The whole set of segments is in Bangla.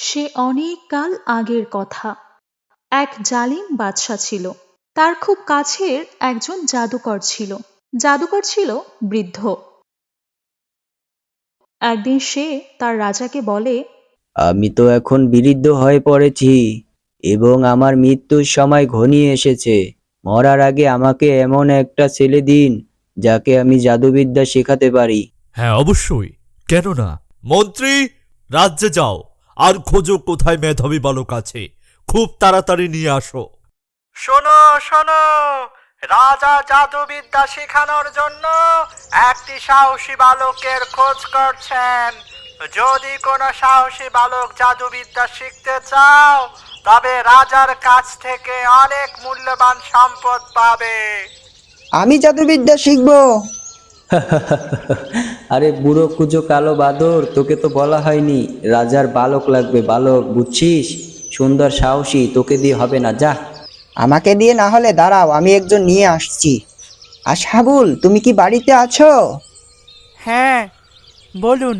সে অনেক কাল আগের কথা। এক জালিম বাদশা ছিল। তার খুব কাছের একজন জাদুকর ছিল। জাদুকর ছিল বৃদ্ধ। একদিন সে তার রাজাকে বলে, আমি তো এখন বৃদ্ধ হয়ে পড়েছি এবং আমার মৃত্যুর সময় ঘনিয়ে এসেছে। মরার আগে আমাকে এমন একটা ছেলে দিন যাকে আমি জাদুবিদ্যা শেখাতে পারি। হ্যাঁ, অবশ্যই, কেন না। মন্ত্রী, রাজ্যে যাও আর খোঁজো কোথায় মেধাবী বালক আছে, খুব তাড়াতাড়ি নিয়ে আসো। শোনো শোনো, রাজা জাদুবিদ্যা শেখানোর জন্য একটি সাহসী বালকের খোঁজ করছেন। যদি কোনো সাহসী বালক জাদুবিদ্যা শিখতে চাও তবে রাজার কাছ থেকে অনেক মূল্যবান সম্পদ পাবে। আমি জাদুবিদ্যা শিখবো। আরে বুড়ো কুজো কালো বাদর, তোকে তো বলা হয়নি রাজার বালক লাগবে, বালক, বুঝছিস? সুন্দর সাহসী, তোকে দিয়ে হবে না, যা। আমাকে দিয়ে না হলে দাঁড়াও, আমি একজন নিয়ে আসছি। আশহাবুল, তুমি কি বাড়িতে আছো? হ্যাঁ, বলুন।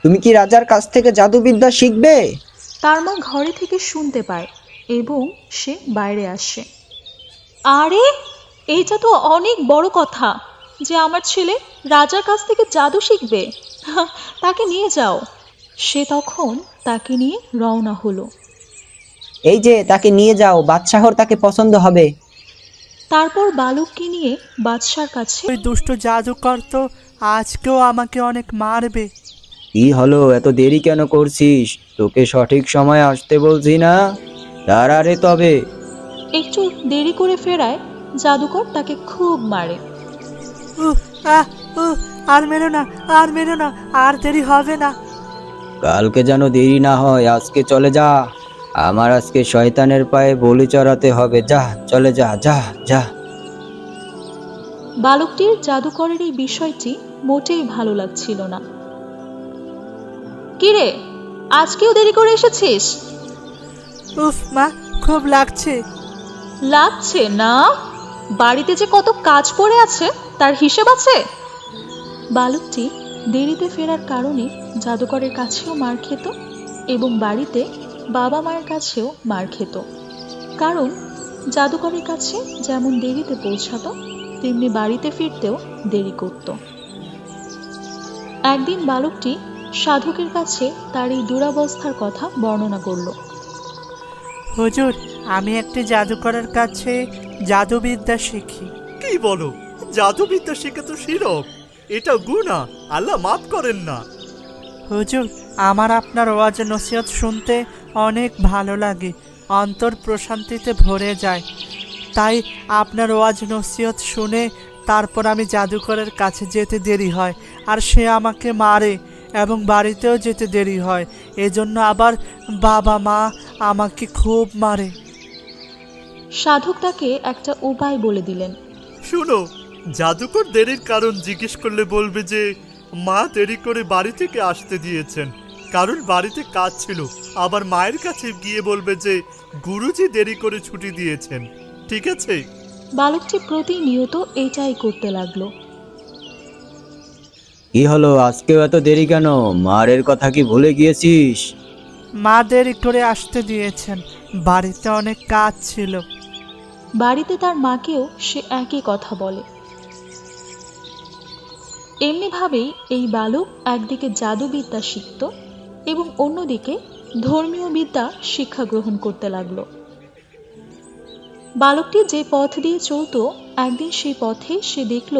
তুমি কি রাজার কাছ থেকে জাদুবিদ্যা শিখবে? তার মা ঘরে থেকে শুনতে পায় এবং সে বাইরে আসে। আরে, এইটা তো অনেক বড় কথা যে আমার ছেলে রাজার কাছ থেকে জাদু শিখবে। তাকে নিয়ে যাও। সে তখন তাকে নিয়ে রওনা হলো। এই যে, তাকে নিয়ে যাও, বাদশাহর তাকে পছন্দ হবে। তারপর বালককে নিয়ে বাদশার কাছে। ওই দুষ্ট জাদুকর তো আজকেও আমাকে অনেক মারবে। কি হলো, এত দেরি কেন করছিস? তোকে সঠিক সময় আসতে বলছি না? দাঁড়া রে তবে। একটু দেরি করে ফেরায় জাদুকর তাকে খুব মারে। উহ, আহ, আর মেরো না, আর মেরো না, আর দেরি হবে না। কালকে যেন দেরি না হয়, আজকে চলে যা। আমার আজকে শয়তানের পায়ে বলি চড়াতে হবে। যা, চলে যা, যা যা। বালকটির জাদুকরের এই বিষয়টি মোটেই ভালো লাগছিল না। কিরে, আজকেও দেরি করে এসেছিস? উফ মা, খুব লাগছে। লাগছে না? বাড়িতে যে কত কাজ পড়ে আছে তার হিসেব আছে? বালকটি দেরিতে ফেরার কারণে জাদুকরের কাছেও মার খেত এবং বাড়িতে বাবা মায়ের কাছেও মার খেত। কারণ জাদুকরের কাছে যেমন দেরিতে পৌঁছাতো তেমনি বাড়িতে ফিরতেও দেরি করত। একদিন বালকটি সাধকের কাছে তার এই দুরবস্থার কথা বর্ণনা করল। হুজুর, আমি একটি জাদুকরের কাছে জাদুবিদ্যা শিখি। কি বলো? জাদুবিদ্যা শিখে তো শিরক, এটা গুনাহ, আল্লাহ মাফ করেন না। হুজুর, আমার আপনার ওয়াজ নসিহত শুনতে অনেক ভালো লাগে, অন্তর প্রশান্তিতে ভরে যায়। তাই আপনার ওয়াজ নসিহত শুনে তারপর আমি জাদুকরের কাছে যেতে দেরি হয়, আর সে আমাকে মারে এবং বাড়িতেও যেতে দেরি হয়। এজন্য আবার বাবা মা আমাকে খুব মারে। সাধক তাকে একটা উপায় বলে দিলেন। শুনো, জাদুকর দেরির কারণ জিজ্ঞেস করলে বলবে যে মা দেরি করে বাড়ি থেকে আসতে দিয়েছেন, কারণ বাড়িতে কাজ ছিল। আবার মায়ের কাছে গিয়ে বলবে যে গুরুজি দেরি করে ছুটি দিয়েছেন। ঠিক আছে? বালকটি প্রতিনিয়ত এটাই করতে লাগলো। কি হলো, আজকেও এত দেরি কেন? মারের কথা কি ভুলে গিয়েছিস? মা দেরি করে আসতে দিয়েছেন, বাড়িতে অনেক কাজ ছিল। বাড়িতে তার মাকেও সে একই কথা বলে। এমনিভাবেই এই বালক একদিকে জাদুবিদ্যা শিখত এবং অন্যদিকে ধর্মীয় বিদ্যা শিক্ষা গ্রহণ করতে লাগলো। বালকটি যে পথ দিয়ে চলত, একদিন সেই পথে সে দেখল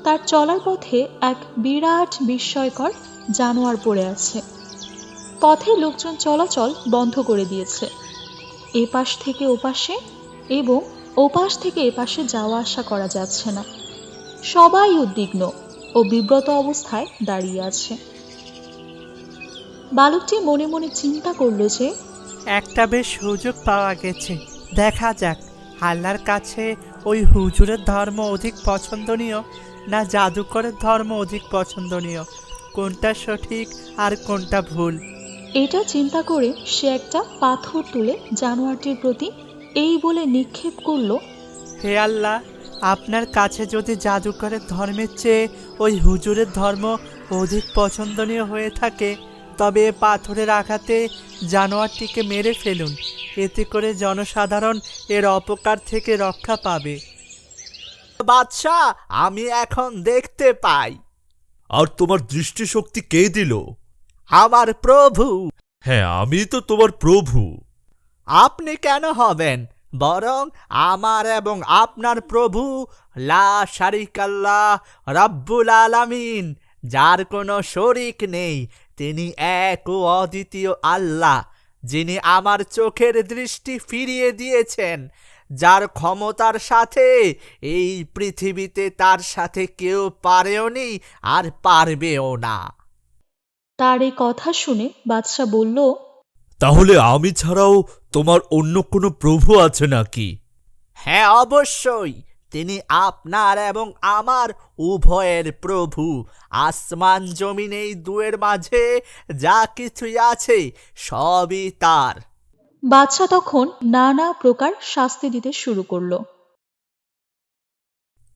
তার চলার পথে এক বিরাট বিস্ময়কর জানোয়ার পড়ে আছে। পথে লোকজন চলাচল বন্ধ করে দিয়েছে। এপাশ থেকে ওপাশে এবং ওপাশ থেকে এপাশে যাওয়া আসা করা যাচ্ছে না। সবাই উদ্বিগ্ন ও বিব্রত অবস্থায় দাঁড়িয়ে আছে। বালকটি মনে মনে চিন্তা করল যে একটা বেশ সুযোগ পাওয়া গেছে, দেখা যাক আল্লাহর কাছে ওই হুজুরের ধর্ম অধিক পছন্দনীয় না জাদুকরের ধর্ম অধিক পছন্দনীয়, কোনটা সঠিক আর কোনটা ভুল। এটা চিন্তা করে সে একটা পাথর তুলে জানোয়ারটির প্রতি এই বলে নিক্ষেপ করল, হে আল্লাহ, আপনার কাছে যদি জাদুকরের ধর্মের চেয়ে ওই হুজুরের ধর্ম অধিক পছন্দনীয় হয়ে থাকে তবে পাথরের আঘাতে জানোয়ারটিকে মেরে ফেলুন, এতে করে জনসাধারণ এর অপকার থেকে রক্ষা পাবে। বাদশাহ, আমি এখন দেখতে পাই। আর তোমার দৃষ্টিশক্তি কে দিল? আমার প্রভু। হ্যাঁ, আমি তো তোমার প্রভু। আপনি কেন হবেন? বরং আমার এবং আপনার প্রভু লা শারিকাল্লাহ রাব্বুল আলামিন, যার কোনো শরিক নেই, তিনি এক ও অদ্বিতীয় আল্লাহ, যিনি আমার চোখের দৃষ্টি ফিরিয়ে দিয়েছেন, যার ক্ষমতার সাথে এই পৃথিবীতে তার সাথে কেউ পারেওনি আর পারবেও না। তার এই কথা শুনে বাদশাহ বলল, তাহলে আমি ছাড়াও তোমার অন্য কোনো প্রভু আছে নাকি? হ্যাঁ, অবশ্যই। তিনি আপনার এবং আমার উভয়ের প্রভু। আসমান জমিন এই দুয়ের মাঝে যা কিছুই আছে সবই তার। বাদশাহ তখন নানা প্রকার শাস্তি দিতে শুরু করলো।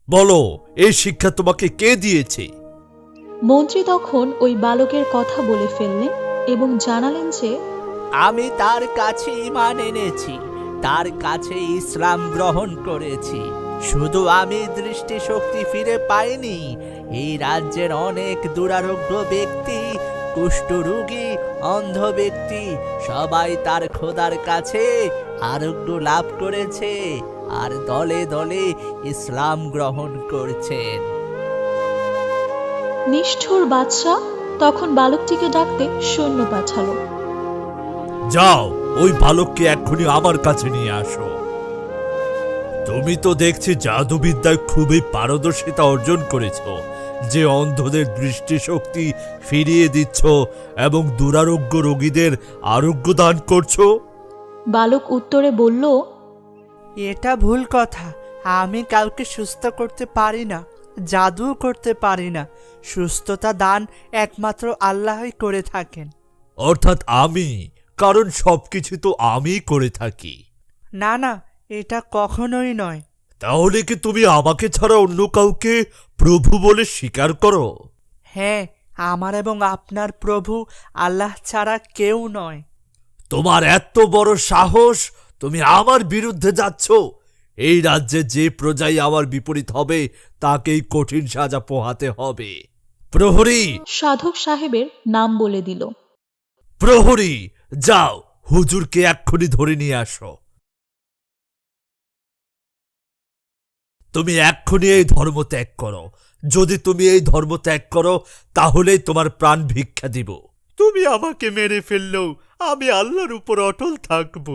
বলো, এই শিক্ষা তোমাকে কে দিয়েছে? মন্ত্রী তখন ওই বালকের কথা বলে ফেললেন এবং জানালেন যে আমি তার কাছে ঈমান এনেছি, তার কাছে ইসলাম গ্রহণ করেছি। শুধু আমি দৃষ্টিশক্তি ফিরে পাইনি, এই রাজ্যের অনেক দুরারোগ্য ব্যক্তি, কুষ্ঠরোগী, অন্ধ ব্যক্তি সবাই তার খোদার কাছে আরোগ্য লাভ করেছে আর দলে দলে ইসলাম গ্রহণ করছেন। নিষ্ঠুর বাদশাহ তখন বালকটিকে ডাকতে সৈন্য পাঠালো। যাও, ওই বালককে এক্ষুনি আমার কাছে নিয়ে আসো। তুমি তো দেখছি জাদুবিদ্যায় খুবই পারদর্শিতা অর্জন করেছ, যে অন্ধদের দৃষ্টিশক্তি ফিরিয়ে দিচ্ছ এবং দুরারোগ্য রোগীদের আরোগ্য দান করছো। বালক উত্তরে বলল, এটা ভুল কথা। আমি কাউকে সুস্থ করতে পারি না, জাদু করতে পারি না। সুস্থতা দান একমাত্র আল্লাহই করে থাকেন। অর্থাৎ আমি, কারণ সবকিছু তো আমিই করে থাকি। না না, এটা কখনোই নয়। তাহলে কি তুমি আমাকে ছাড়া অন্য কাউকে প্রভু বলে স্বীকার করো? হ্যাঁ, আমার এবং আপনার প্রভু আল্লাহ ছাড়া কেউ নয়। তোমার এত বড় সাহস, তুমি আমার বিরুদ্ধে যাচ্ছ? এই রাজ্যে যে প্রজাই আমার বিপরীত হবে তাকেই কঠিন সাজা পোহাতে হবে। প্রহরী, সাধক সাহেবের নাম বলে দিল। প্রহরী, যাও, হুজুরকে এক্ষুনি ধরে নিয়ে আসো। তুমি এক্ষুনি এই ধর্ম ত্যাগ করো। যদি তুমি এই ধর্ম ত্যাগ করো, তাহলেই তোমার প্রাণ ভিক্ষা দিব। তুমি আমাকে মেরে ফেললেও আমি আল্লাহর উপর অটল থাকব।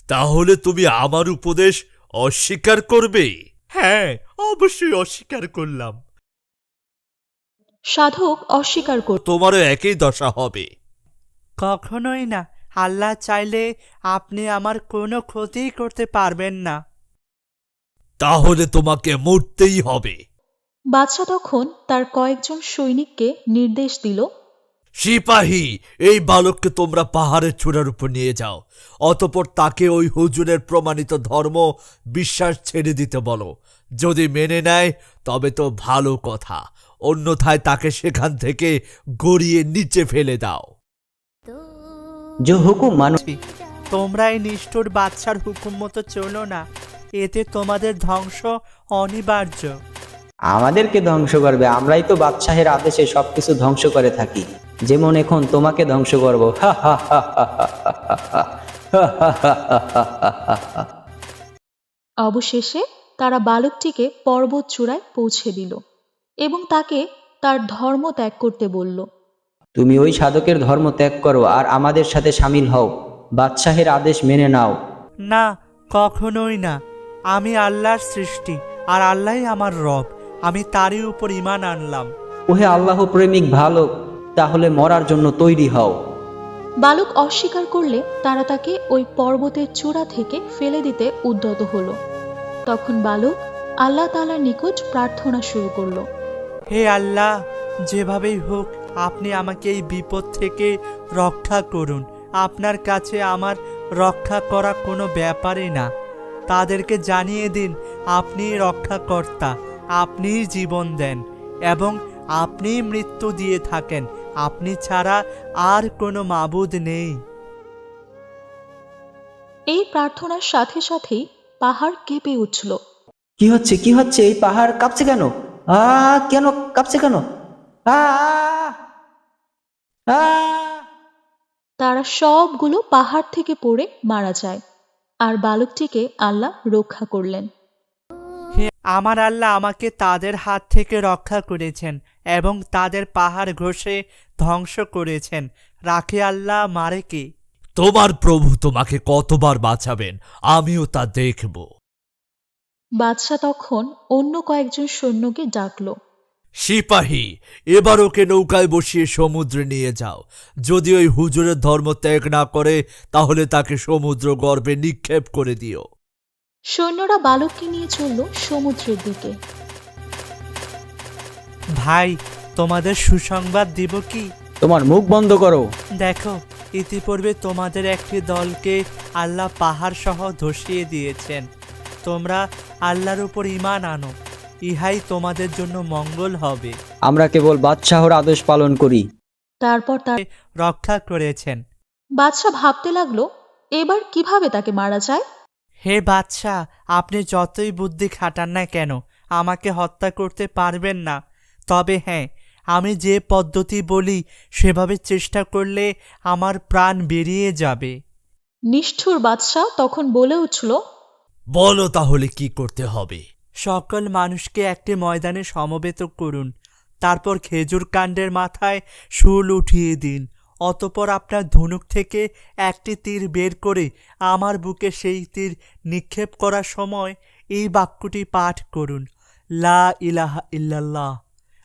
তাহলে তুমি আমার উপদেশ অস্বীকার করবে? হ্যাঁ, অবশ্যই অস্বীকার করলাম। সাধক অস্বীকার করল। তোমারও একই দশা হবে। কখনোই না। আল্লাহ চাইলে আপনি আমার কোনো ক্ষতিই করতে পারবেন না। তাহলে তোমাকে মরতেই হবে। বাদশাহ তখন তার কয়েকজন সৈনিককে নির্দেশ দিল, সিপাহী, এই বালককে তোমরা পাহাড়ের চূড়ার উপর নিয়ে যাও। অতঃপর তাকে ওই হুজুরের প্রমাণিত ধর্ম বিশ্বাস ছেড়ে দিতে বলো। যদি মেনে নেয় তবে তো ভালো কথা, অন্যথায় তাকে সেখান থেকে গড়িয়ে নিচে ফেলে দাও। যে হুকুম মানুষ। তোমরা এই নিষ্ঠুর বাদশার হুকুম মতো চলো না, এতে তোমাদের ধ্বংস অনিবার্য। আমাদেরকে ধ্বংস করবে? আমরাই তো বাদশাহের আদেশে সবকিছু ধ্বংস করে থাকি। যেমন এখন তোমাকে ধ্বংস করব। অবশেষে তারা বালকটিকে পর্বত চূড়ায় পৌঁছে দিল এবং তাকে তার ধর্ম ত্যাগ করতে বলল। তুমি ওই সাধকের ধর্ম ত্যাগ করো আর আমাদের সাথে সামিল হও। বাদশাহের আদেশ মেনে নাও। না, কখনোই না। আমি আল্লাহর সৃষ্টি আর আল্লাহই আমার রব। আমি তারই উপর ঈমান আনলাম। ওহে আল্লাহ প্রেমিক বালক, তাহলে মরার জন্য তৈরি হও। বালক অস্বীকার করলে তারা তাকে ওই পর্বতের চূড়া থেকে ফেলে দিতে উদ্যত হলো। তখন বালক আল্লাহ তাআলার নিকট প্রার্থনা শুরু করলো। হে আল্লাহ, যেভাবেই হোক আপনি আমাকে এই বিপদ থেকে রক্ষা করুন। আপনার কাছে আমার রক্ষা করা কোনো ব্যাপারই না। তাদেরকে জানিয়ে দিন আপনিই রক্ষাকর্তা, আপনিই জীবন দেন এবং আপনিই মৃত্যু দিয়ে থাকেন। আপনি ছাড়া আর কোনো মাবুদ নেই। এই প্রার্থনার সাথে সাথেই পাহাড় কেঁপে উঠল। কি হচ্ছে এই পাহাড় কাঁপছে কেন? কেন কাঁপছে কেন? আ আ তারা সবগুলো পাহাড় থেকে পড়ে মারা যায়, আর বালকটিকে আল্লাহ রক্ষা করলেন। হে আমার আল্লাহ আমাকে তাদের হাত থেকে রক্ষা করেছেন এবং তাদের পাহাড় ঘষে ধ্বংস করেছেন। রাখে আল্লাহ, মারে কে? তোমার প্রভু তোমাকে কতবার বাঁচাবেন আমিও তা দেখব। বাদশাহ তখন অন্য কয়েকজন সৈন্যকে ডাকল। সিপাহী, এবার ওকে নৌকায় বসিয়ে সমুদ্রে নিয়ে যাও। যদি ওই হুজুরের ধর্ম ত্যাগ না করে তাহলে তাকে সমুদ্র গর্ভে নিক্ষেপ করে দিও। সৈন্যরা বালককে নিয়ে চলল সমুদ্রের দিকে। ভাই, তোমাদের সুসংবাদ দিব কি? তোমার মুখ বন্ধ করো। দেখো, ইতিপূর্বে তোমাদের একটি দলকে আল্লাহ পাহাড় সহ ধসিয়ে দিয়েছেন। তোমরা আল্লাহর উপর ঈমান আনো, ইহাই তোমাদের জন্য মঙ্গল হবে। আমরা কেবল বাদশাহর আদেশ পালন করি। তারপর তার রক্ষা করেছেন। বাদশাহ ভাবতে লাগলো এবার কিভাবে তাকে মারা যায়। হে বাদশাহ, আপনি যতই বুদ্ধি খাটান না কেন আমাকে হত্যা করতে পারবেন না। তবে হ্যাঁ, আমি যে পদ্ধতি বলি সেভাবে চেষ্টা করলে আমার প্রাণ বেরিয়ে যাবে। নিষ্ঠুর বাদশাহ তখন বলে উঠল, বলো তাহলে কি করতে হবে? সকল মানুষকে একটি ময়দানে সমবেত করুন, তারপর খেজুর কাণ্ডের মাথায় শুল উঠিয়ে দিন। অতপর আপনার ধনুক থেকে একটি তীর বের করে আমার বুকে সেই তীর নিক্ষেপ করার সময় এই বাক্যটি পাঠ করুন, লা ইলাহা ইল্লাল্লাহ,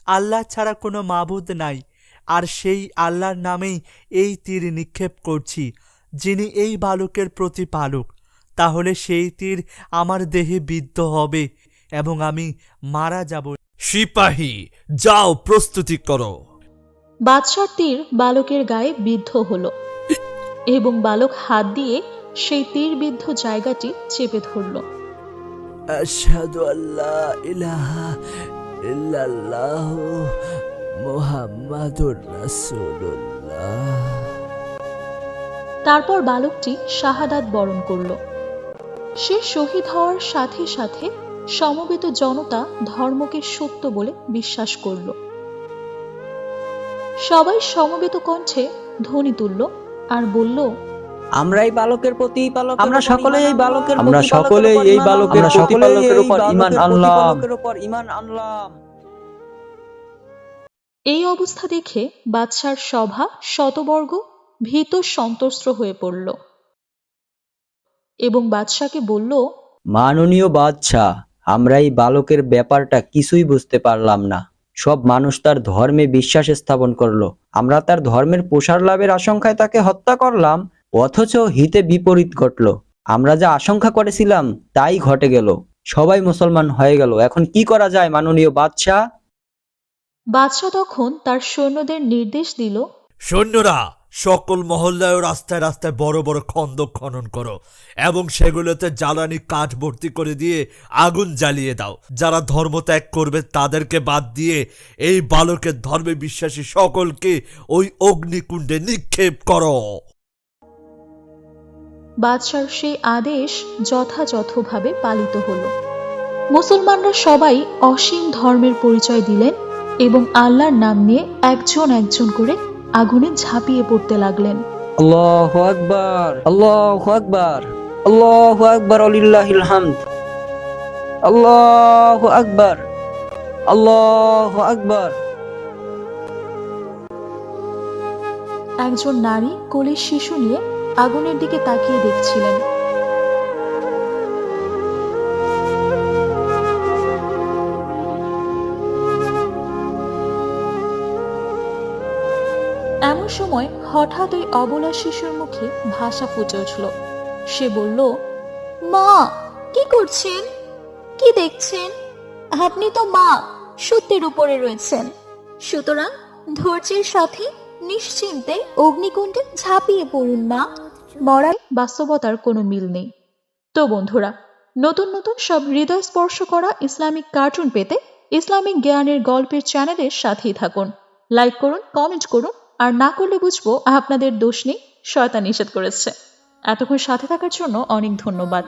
আল্লাহ ছাড়া কোনো মাবুদ নাই, আর সেই আল্লাহর নামেই এই তীর নিক্ষেপ করছি, যিনি এই বালকের প্রতিপালক। তাহলে সেই তীর আমার দেহে বিদ্ধ হবে এবং আমি মারা যাব। সিপাহী, যাও প্রস্তুতি করো। বাদশার তীর বালকের গায়ে বিদ্ধ হলো এবং বালক হাত দিয়ে সেই তীর বিদ্ধ জায়গাটি চেপে ধরল। আশহাদু আল্লা ইলাহা ইল্লাল্লাহ মুহাম্মাদুর রাসূলুল্লাহ। তারপর বালকটি শাহাদাত বরণ করল। সে শহীদ হওয়ার সাথে সাথে সমবেত জনতা ধর্মকে সত্য বলে বিশ্বাস করল। সবাই সমবেত কণ্ঠে ধ্বনি তুলল আর বলল, আমরা এই বালকের প্রতিপালক, আমরা সকলেই এই বালকের প্রতিপালকের উপর ঈমান আনলাম। এই অবস্থা দেখে বাদশার সভা শতবর্গ ভীত সন্ত্রস্ত হয়ে পড়ল এবং বাদশাকে বলল, মাননীয় বাদশাহ, আমরা এই বালকের ব্যাপারটা কিছুই বুঝতে পারলাম না। সব মানুষ তার ধর্মে বিশ্বাস স্থাপন করলো, আমরা তার ধর্মের প্রসার লাভের আশঙ্কায় তাকে হত্যা করলাম, অথচ হিতে বিপরীত ঘটলো। আমরা যা আশঙ্কা করেছিলাম তাই ঘটে গেল, সবাই মুসলমান হয়ে গেল। এখন কি করা যায় মাননীয় বাদশাহ? বাদশাহ তখন তার সৈন্যদের নির্দেশ দিল, সৈন্যরা, সকল মহল্লায় ও রাস্তায় রাস্তায় বড় বড় খন্দক খনন করো এবং সেগুলোতে জ্বালানি কাঠ ভর্তি করে দিয়ে আগুন জ্বালিয়ে দাও। যারা ধর্ম ত্যাগ করবে তাদেরকে বাদ দিয়ে এই বালকের ধর্মে বিশ্বাসী সকলকে ওই অগ্নিকুণ্ডে নিক্ষেপ করো। বাদশার সেই আদেশ যথাযথভাবে পালিত হল। মুসলমানরা সবাই অসীম ধর্মের পরিচয় দিলেন এবং আল্লাহর নাম নিয়ে একজন একজন করে আগুনে ঝাঁপিয়ে পড়তে লাগলেন। আল্লাহু আকবার, আল্লাহু আকবার, আল্লাহু আকবার, ওয়ালিল্লাহিল হামদ, আল্লাহু আকবার, আল্লাহু আকবার। একজন নারী কোলে শিশু নিয়ে আগুনের দিকে তাকিয়ে দেখছিলেন। এমন সময় হঠাৎ ওই অবলা শিশুর মুখে ভাষা ফুটে উঠল। সে বলল, মা, কি করছেন? কি দেখছেন? আপনি তো মা সত্যের উপরে রয়েছেন, সুতরাং ধৈর্যের সাথে নিশ্চিন্তে অগ্নিকুণ্ডে ঝাঁপিয়ে পড়ুন মা। মরার বাস্তবতার কোনো মিল নেই। তো বন্ধুরা, নতুন নতুন সব হৃদয় স্পর্শ করা ইসলামিক কার্টুন পেতে ইসলামিক জ্ঞানের গল্পের চ্যানেলের সাথেই থাকুন। লাইক করুন, কমেন্ট করুন আর না করলে বুঝবো আপনাদের দোষ নেই, শয়তান নিষেধ করেছে। এতক্ষণ সাথে থাকার জন্য অনেক ধন্যবাদ।